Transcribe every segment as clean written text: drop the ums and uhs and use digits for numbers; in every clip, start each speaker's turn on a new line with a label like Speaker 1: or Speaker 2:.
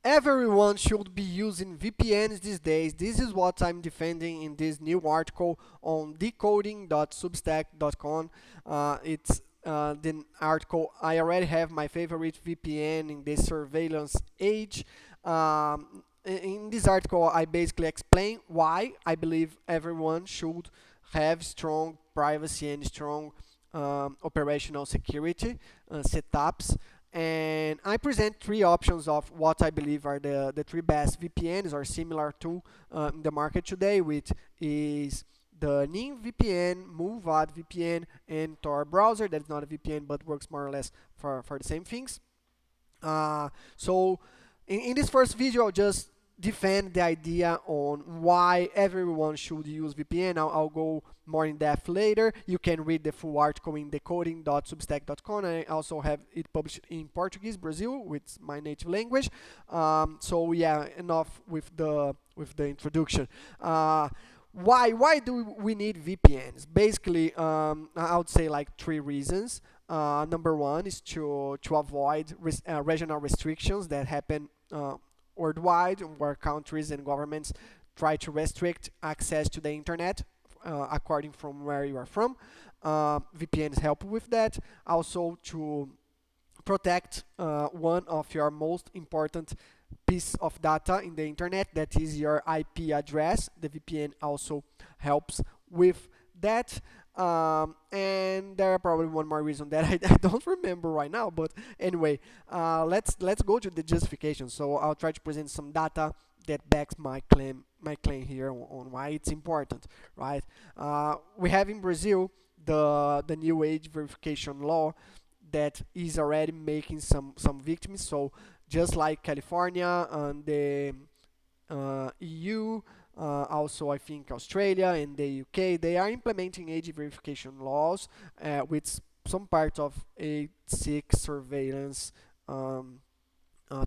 Speaker 1: Everyone should be using VPNs these days. This is what I'm defending in this new article on decoding.substack.com. It's the article. I already have my favorite VPN in this surveillance age. In this article, I basically explain why I believe everyone should have strong privacy and strong operational security setups, and I present three options of what I believe are the three best VPNs or similar to in the market today, which is the NIM VPN, Mullvad VPN, and Tor browser. That's not a VPN but works more or less for the same things. So in this first video, I'll just defend the idea on why everyone should use VPN. I'll go more in depth later. You can read the full article in decoding.substack.com. I also have it published in Portuguese, Brazil, which is my native language. So yeah, enough with the introduction. Why do we need VPNs? Basically, I would say like three reasons. Number one is to avoid regional restrictions that happen worldwide, where countries and governments try to restrict access to the internet according from where you are from. VPNs help with that. Also to protect one of your most important piece of data in the internet, that is your IP address. The VPN also helps with that. And there are probably one more reason that I don't remember right now, but anyway, let's go to the justification. So I'll try to present some data that backs my claim here on why it's important, right? We have in Brazil the new age verification law that is already making some victims. So just like California and the EU, also I think Australia and the UK, they are implementing age verification laws with some part of a sick surveillance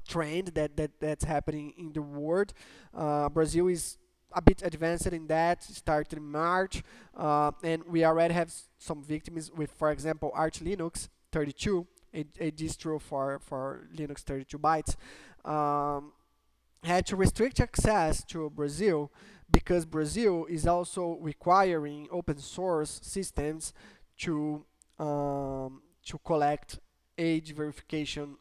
Speaker 1: trend that's happening in the world. Brazil is a bit advanced in that, started in March, and we already have some victims with, for example, Arch Linux 32, a distro for Linux 32 bytes. Had to restrict access to Brazil because Brazil is also requiring open source systems to collect age verification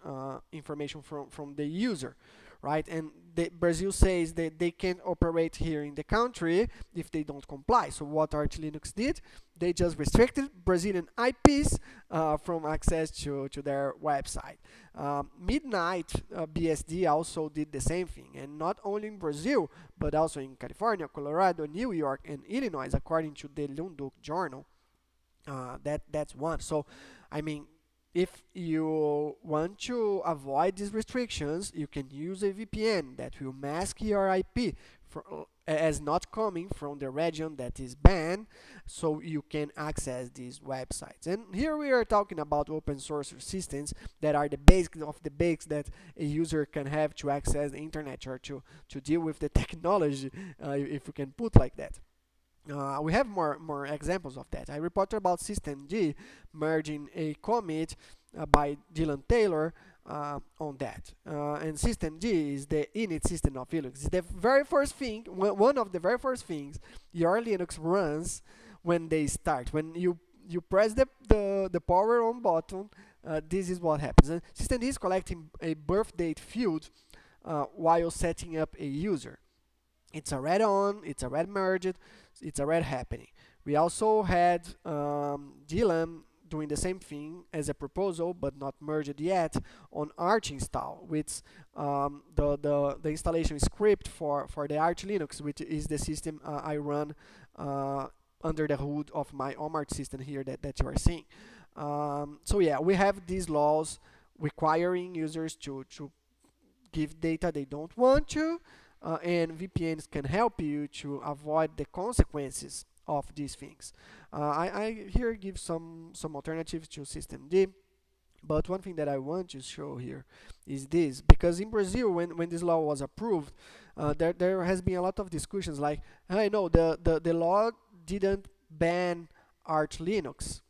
Speaker 1: information from the user, right? And Brazil says that they can't operate here in the country if they don't comply. So what Arch Linux did, they just restricted Brazilian IPs from access to their website. Midnight BSD also did the same thing, and not only in Brazil, but also in California, Colorado, New York, and Illinois, according to the Lunduk Journal. That's one. So, I mean, if you want to avoid these restrictions, you can use a VPN that will mask your IP as not coming from the region that is banned, so you can access these websites. And here we are talking about open source systems that are the basics of the basics that a user can have to access the internet or to deal with the technology, if you can put like that. We have more examples of that. I reported about systemd merging a commit by Dylan Taylor on that. And systemd is the init system of Linux. It's the very first thing, one of the very first things your Linux runs when they start. When you press the power on button, this is what happens. And systemd is collecting a birth date field while setting up a user. It's already on, it's already merged, it's already happening. We also had Dylan doing the same thing as a proposal, but not merged yet, on Arch install, which the installation script for the Arch Linux, which is the system I run under the hood of my home Arch system here that you are seeing. So yeah, we have these laws requiring users to give data they don't want to, and VPNs can help you to avoid the consequences of these things. I here give some alternatives to systemd, but one thing that I want to show here is this, because in Brazil, when this law was approved, there has been a lot of discussions like, hey, no, the law didn't ban Arch Linux.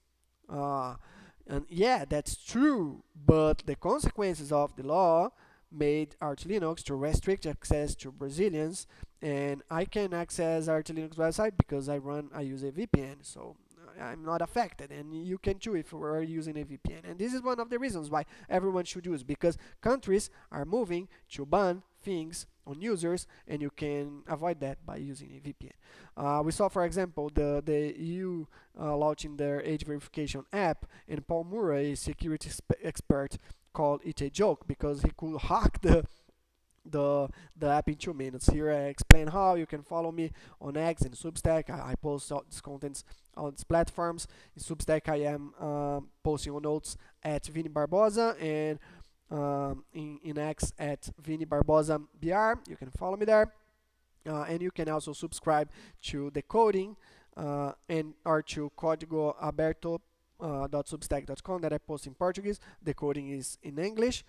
Speaker 1: And yeah, that's true, but the consequences of the law made Arch Linux to restrict access to Brazilians, and I can access Arch Linux website because I use a VPN, so I'm not affected, and you can too if we're using a VPN. And this is one of the reasons why everyone should use, because countries are moving to ban things on users, and you can avoid that by using a VPN. We saw, for example, the EU launching their age verification app, and Paul Murray, a security expert, called it a joke because he could hack the app in 2 minutes. Here I explain how you can follow me on X and Substack. I post all these contents on these platforms. In Substack, I am posting on notes at Vini Barbosa, and in X at Vini Barbosa BR. You can follow me there. And you can also subscribe to the coding and or to Código Aberto .substack.com that I post in Portuguese. The coding is in English.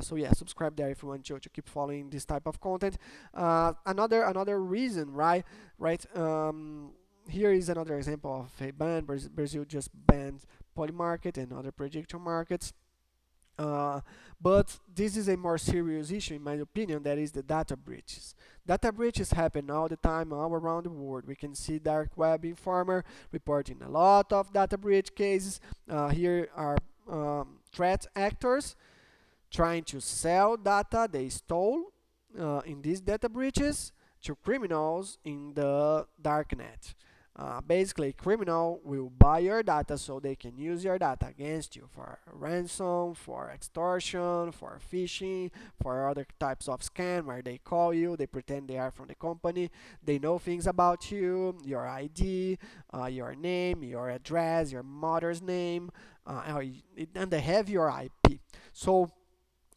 Speaker 1: So yeah, subscribe there if you want to keep following this type of content. Another reason, right? Here is another example of a ban. Brazil just banned Polymarket and other prediction markets. But this is a more serious issue, in my opinion, that is the data breaches. Data breaches happen all the time, all around the world. We can see Dark Web Informer reporting a lot of data breach cases. Here are threat actors trying to sell data they stole in these data breaches to criminals in the darknet. Basically, a criminal will buy your data so they can use your data against you for ransom, for extortion, for phishing, for other types of scam where they call you, they pretend they are from the company, they know things about you, your ID, your name, your address, your mother's name, and they have your IP. So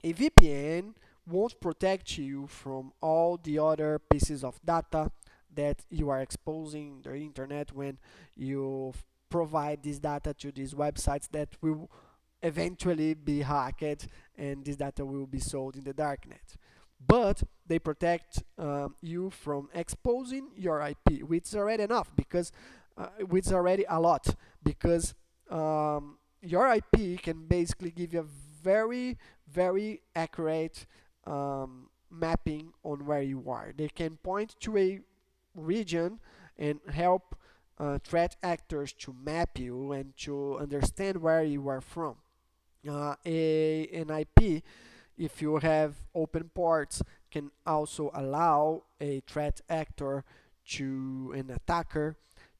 Speaker 1: a VPN won't protect you from all the other pieces of data that you are exposing the internet when you provide this data to these websites that will eventually be hacked, and this data will be sold in the darknet. But they protect you from exposing your IP, which is already enough, because which is already a lot, because your IP can basically give you a very accurate mapping on where you are. They can point to a region and help threat actors to map you and to understand where you are from. An IP, if you have open ports, can also allow a threat actor an attacker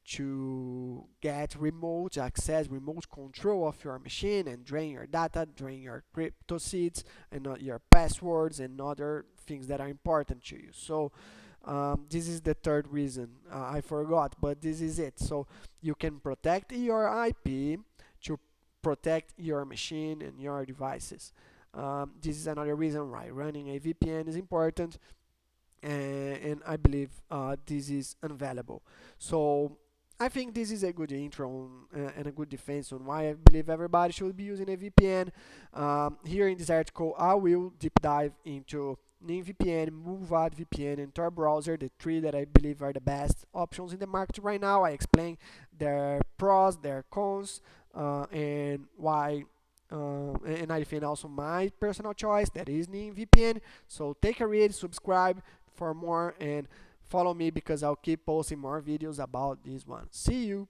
Speaker 1: to get remote access, remote control of your machine and drain your data, drain your crypto seeds and your passwords and other things that are important to you. So this is the third reason. I forgot, but this is it. So you can protect your IP to protect your machine and your devices. This is another reason why running a VPN is important, and I believe this is invaluable. So I think this is a good intro and a good defense on why I believe everybody should be using a VPN. Here in this article, I will deep dive into NimVPN, Mullvad VPN, and Tor browser, the three that I believe are the best options in the market right now. I explain their pros, their cons, and why. And I defend also my personal choice, that is NimVPN. So take a read, subscribe for more, and follow me because I'll keep posting more videos about this one. See you!